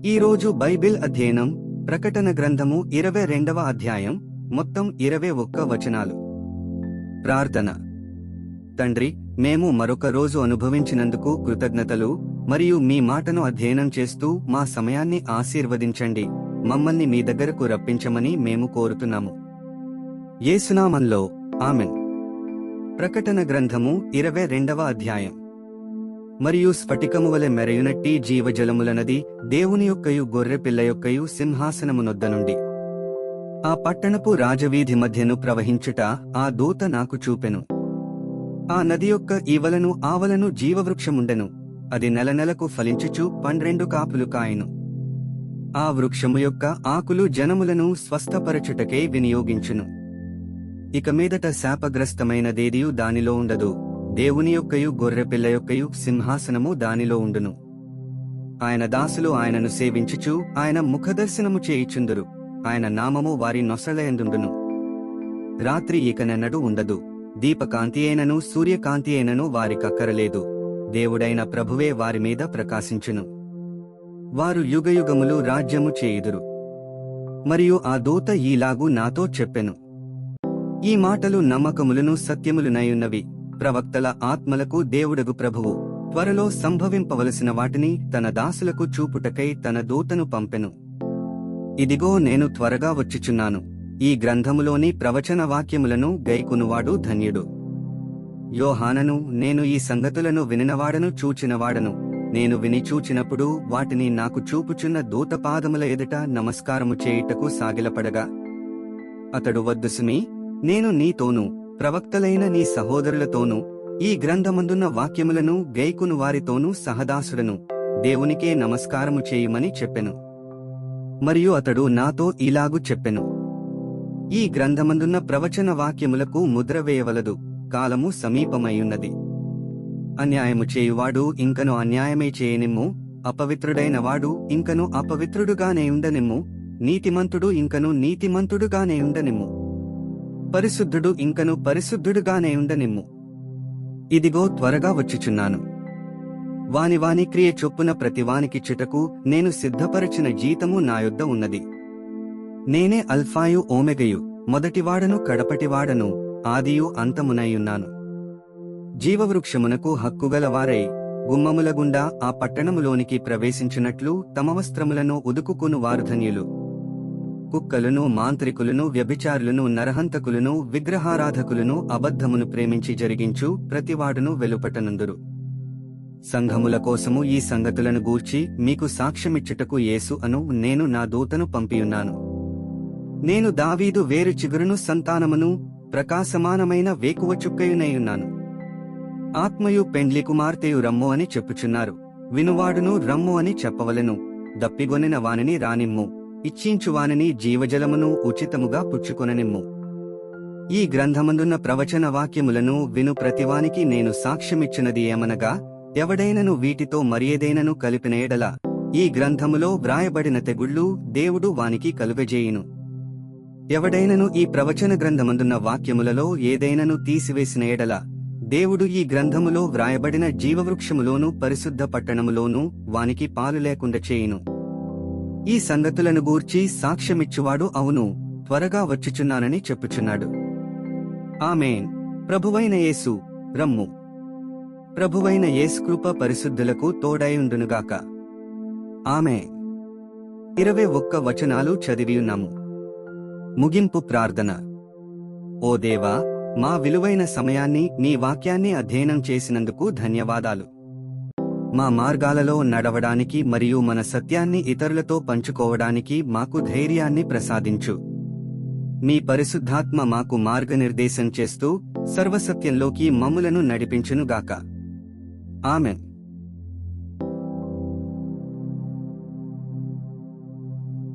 ఈరోజు బైబిల్ అధ్యయనం ప్రకటన గ్రంథము 22వ అధ్యాయం మొత్తం 21 వచనాలు. ప్రార్థన. తండ్రి, మేము మరొక రోజు అనుభవించినందుకు కృతజ్ఞతలు మరియు మీ మాటను అధ్యయనం చేస్తూ మా సమయాన్ని ఆశీర్వదించండి. మమ్మల్ని మీ దగ్గరకు రప్పించమని మేము కోరుతున్నాము. యేసునామంలో ఆమెన్. ప్రకటన గ్రంథము 22వ అధ్యాయం. మరియు స్ఫటికము వలె మెరయునట్టి జీవజలముల నది దేవుని యొక్కయు గొర్రెపిల్ల యొక్కయు సింహాసనమునొద్ద నుండి ఆ పట్టణపు రాజవీధి మధ్యను ప్రవహించుట ఆ దూత నాకు చూపెను. ఆ నది యొక్క ఈవలను ఆవలను జీవవృక్షముండెను. అది నెలనెలకు ఫలించుచు 12 కాపులు కాయెను. ఆ వృక్షము యొక్క ఆకులు జనములను స్వస్థపరచుటకై వినియోగించును. ఇక మీదట శాపగ్రస్తమైనదేదియు దానిలో ఉండదు. దేవుని యొక్కయు గొర్రెపిల్ల యొక్కయు సింహాసనము దానిలో ఉండును. ఆయన దాసులు ఆయనను సేవించుచు ఆయన ముఖదర్శనము చేయుచుందురు. ఆయన నామము వారి నొసలయందుండును. రాత్రి ఇకనెన్నడూ ఉండదు. దీపకాంతి అయినను సూర్యకాంతి అయినను వారికక్కరలేదు. దేవుడైన ప్రభువే వారి మీద ప్రకాశించును. వారు యుగయుగములు రాజ్యము చేయుదురు. మరియు ఆ దూత ఈలాగు నాతో చెప్పెను. ఈ మాటలు నమ్మకములను సత్యములునయున్నవి. ప్రవక్తల ఆత్మలకు దేవుడగు ప్రభువు త్వరలో సంభవింపవలసిన వాటిని తన దాసులకు చూపుటకై తన దూతను పంపెను. ఇదిగో, నేను త్వరగా వచ్చుచున్నాను. ఈ గ్రంథములోని ప్రవచన వాక్యములను గైకొనువాడు ధన్యుడు. యోహానను, నేను ఈ సంగతులను వినినవాడను చూచినవాడను. నేను విని చూచినప్పుడు వాటిని నాకు చూపుచున్న దూత పాదముల ఎదుట నమస్కారము చేయుటకు సాగిలపడగా, అతడు వద్దుసుమి, నేను నీతోనూ ప్రవక్తలైన నీ సహోదరులతోనూ ఈ గ్రంథమందున్న వాక్యములను గైకును వారితోనూ సహదాసుడను, దేవునికే నమస్కారము చేయుమని చెప్పెను. మరియు అతడు నాతో ఇలాగు చెప్పెను. ఈ గ్రంథమందున్న ప్రవచన వాక్యములకు ముద్ర వేయవలదు, కాలము సమీపమయ్యున్నది. అన్యాయము చేయువాడు ఇంకను అన్యాయమే చేయనిమ్ము, అపవిత్రుడైన వాడు ఇంకను అపవిత్రుడుగానేయుండనిమ్ము, నీతిమంతుడు ఇంకను నీతిమంతుడుగానేయుండనిమ్ము, పరిశుద్ధుడు ఇంకను పరిశుద్ధుడుగానేయుండనిమ్ము. ఇదిగో, త్వరగా వచ్చుచున్నాను. వాని వాని క్రియ చొప్పున ప్రతివానికిచ్చుటకు నేను సిద్ధపరచిన జీతము నా యొద్ద ఉన్నది. నేనే అల్ఫాయు ఓమెగయు, మొదటివాడను కడపటివాడను, ఆదియు అంతమునయ్యున్నాను. జీవవృక్షమునకు హక్కుగలవారై గుమ్మముల గుండా ఆ పట్టణములోనికి ప్రవేశించున్నట్లు తమ వస్త్రములను ఉదుకుకును వారు ధన్యులు. కుక్కలును, మాంత్రికులను, వ్యభిచారులను, నరహంతకులను, విగ్రహారాధకులను, అబద్ధమును ప్రేమించి జరిగించు ప్రతివాడును వెలుపటనందురు. సంఘముల కోసము ఈ సంగతులను గూర్చి మీకు సాక్ష్యమిచ్చుటకు యేసు అను నేను నా దూతను పంపియున్నాను. నేను దావీదు వేరు చిగురును సంతానమును, ప్రకాశమానమైన వేకువ చుక్కయునైయున్నాను. ఆత్మయు పెండ్లి కుమార్తెయు రమ్ము అని చెప్పుచున్నారు. వినువాడును రమ్ము అని చెప్పవలెను. దప్పిగొనిన వానిని రానిమ్ము, ఇచ్చించువానిని జీవజలమును ఉచితముగా పుచ్చుకొననిమ్ము. ఈ గ్రంథమందున్న ప్రవచన వాక్యములను విను ప్రతివానికి నేను సాక్ష్యమిచ్చినది ఏమనగా, ఎవడైనను వీటితో మరియేదైనను కలిపిన ఎడల ఈ గ్రంథములో వ్రాయబడిన తెగుళ్ళు దేవుడు వానికి కలుగజేయును. ఎవడైనను ఈ ప్రవచన గ్రంథమందున్న వాక్యములలో ఏదైనను తీసివేసిన ఎడల దేవుడు ఈ గ్రంథములో వ్రాయబడిన జీవవృక్షములోను పరిశుద్ధ పట్టణములోను వానికి పాలు లేకుండా చేయును. ఈ సంగతులను గూర్చి సాక్ష్యమిచ్చువాడు అవును, త్వరగా వచ్చుచున్నానని చెప్పుచున్నాడు. ఆమేన్. ప్రభువైన యేసు రమ్ము. ప్రభువైన యేసు కృప పరిశుద్ధులకు తోడైయుండునుగాక. ఆమేన్. 21 వచనాలు చదివియున్నాము. ముగింపు ప్రార్థన. ఓ దేవా, మా విలువైన సమయాన్ని నీ వాక్యాన్ని అధ్యయనం చేసినందుకు ధన్యవాదాలు. మా మార్గాలలో నడవడానికి మరియు మన సత్యాన్ని ఇతరులతో పంచుకోవడానికి మాకు ధైర్యాన్ని ప్రసాదించు. మీ పరిశుద్ధాత్మ మాకు మార్గనిర్దేశం చేస్తూ సర్వసత్యంలోకి మమ్ములను నడిపించునుగాక. ఆమెన్.